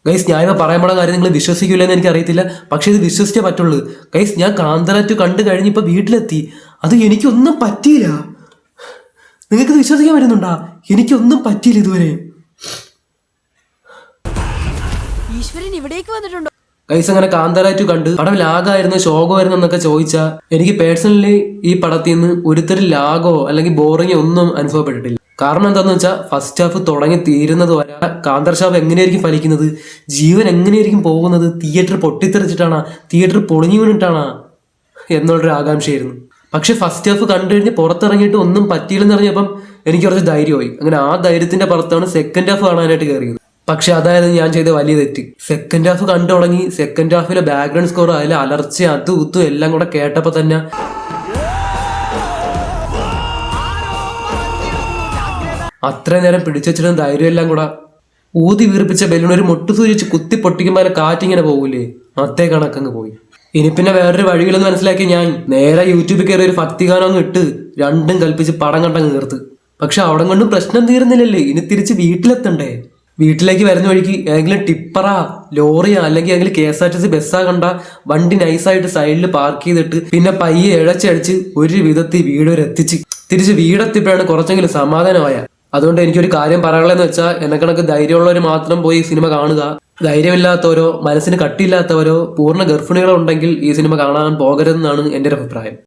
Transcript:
Guys ഞാനിപ്പോ പറയാൻ പോണ കാര്യം നിങ്ങൾ വിശ്വസിക്കില്ലെന്ന് എനിക്ക് അറിയത്തില്ല, പക്ഷെ ഇത് വിശ്വസിച്ചേ പറ്റുള്ളൂ. ഗൈസ് ഞാൻ കാന്തര 2 കണ്ടു കഴിഞ്ഞ് ഇപ്പൊ വീട്ടിലെത്തി. അത് എനിക്കൊന്നും പറ്റിയില്ല. നിങ്ങൾക്ക് വിശ്വസിക്കാൻ പറ്റുന്നുണ്ടാ? എനിക്കൊന്നും പറ്റിയില്ല ഇതുവരെ. ഈശ്വരൻ ഇവിടേക്ക് വന്നിട്ടുണ്ടോ? ഗൈസ് അങ്ങനെ കാന്തര 2 കണ്ട് പടം ലാഗായിരുന്നു, ശോകമായിരുന്നു എന്നൊക്കെ ചോദിച്ചാൽ എനിക്ക് പേഴ്സണലി ഈ പടത്തിൽ നിന്ന് ഒരുത്തരം ലാഗോ അല്ലെങ്കിൽ ബോറിങ്ങോ ഒന്നും അനുഭവപ്പെട്ടിട്ടില്ല. കാരണം എന്താന്ന് വെച്ചാൽ ഫസ്റ്റ് ഹാഫ് തുടങ്ങി തീരുന്നത് വരെ കാന്തർ ഷാപ്പ് എങ്ങനെയായിരിക്കും ഫലിക്കുന്നത്, ജീവൻ എങ്ങനെയായിരിക്കും പോകുന്നത്, തിയേറ്റർ പൊട്ടിത്തെറിച്ചിട്ടാണോ, തിയേറ്റർ പൊളിഞ്ഞു വീണിട്ടാണോ എന്നുള്ളൊരു ആകാംക്ഷയായിരുന്നു. പക്ഷെ ഫസ്റ്റ് ഹാഫ് കണ്ടു കഴിഞ്ഞ് പുറത്തിറങ്ങിയിട്ട് ഒന്നും പറ്റിയില്ലെന്ന് പറഞ്ഞപ്പം എനിക്ക് കുറച്ച് ധൈര്യമായി. അങ്ങനെ ആ ധൈര്യത്തിന്റെ പുറത്താണ് സെക്കൻഡ് ഹാഫ് കാണാനായിട്ട് കയറിയത്. പക്ഷെ അതായത് ഞാൻ ചെയ്ത വലിയ തെറ്റ്. സെക്കൻഡ് ഹാഫ് കണ്ടു തുടങ്ങി, സെക്കൻഡ് ഹാഫിലെ ബാക്ക്ഗ്രൗണ്ട് സ്കോർ അതിലെ അലർച്ച അതും ഇത്തും എല്ലാം കൂടെ കേട്ടപ്പോൾ തന്നെ അത്രയും നേരം പിടിച്ചു വെച്ചിട്ടും ധൈര്യം എല്ലാം കൂടെ ഊതി വീർപ്പിച്ച ബലൂൺ ഒരു മുട്ടു സൂചിച്ച് കുത്തി പൊട്ടിക്കുമ്പോൾ കാറ്റിങ്ങനെ പോകൂലേ, അതേ കണക്കങ്ങ് പോയി. ഇനി പിന്നെ വേറൊരു വഴികളെന്ന് മനസ്സിലാക്കി ഞാൻ നേരെ യൂട്യൂബിൽ കയറി ഒരു ഭക്തിഗാനം അങ്ങ് ഇട്ട് രണ്ടും കൽപ്പിച്ച് പടം കണ്ടങ്ങ് തീർത്ത്. പക്ഷെ അവിടെ കൊണ്ടും പ്രശ്നം തീർന്നില്ലല്ലേ, ഇനി തിരിച്ച് വീട്ടിലെത്തണ്ടേ. വീട്ടിലേക്ക് വരുന്ന വഴിക്ക് ഏതെങ്കിലും ടിപ്പറാ, ലോറിയാ അല്ലെങ്കിൽ ഏതെങ്കിലും KSRTC ബസ്സാ കണ്ട വണ്ടി നൈസായിട്ട് സൈഡിൽ പാർക്ക് ചെയ്തിട്ട് പിന്നെ പയ്യെ ഇഴച്ചടിച്ച് ഒരു വിധത്തിൽ വീട് വരെ എത്തിച്ച് തിരിച്ച് വീടെത്തിയപ്പോഴാണ് കുറച്ചെങ്കിലും സമാധാനമായ. അതുകൊണ്ട് എനിക്കൊരു കാര്യം പറയാനുള്ളതെന്ന് വെച്ചാൽ എന്നെ കണക്ക് ധൈര്യമുള്ളവർ മാത്രം പോയി ഈ സിനിമ കാണുക. ധൈര്യമില്ലാത്തവരോ മനസ്സിന് കട്ടിയില്ലാത്തവരോ പൂർണ്ണ ഗർഭിണികളോ ഉണ്ടെങ്കിൽ ഈ സിനിമ കാണാൻ പോകരുതെന്നാണ് എൻ്റെ ഒരു അഭിപ്രായം.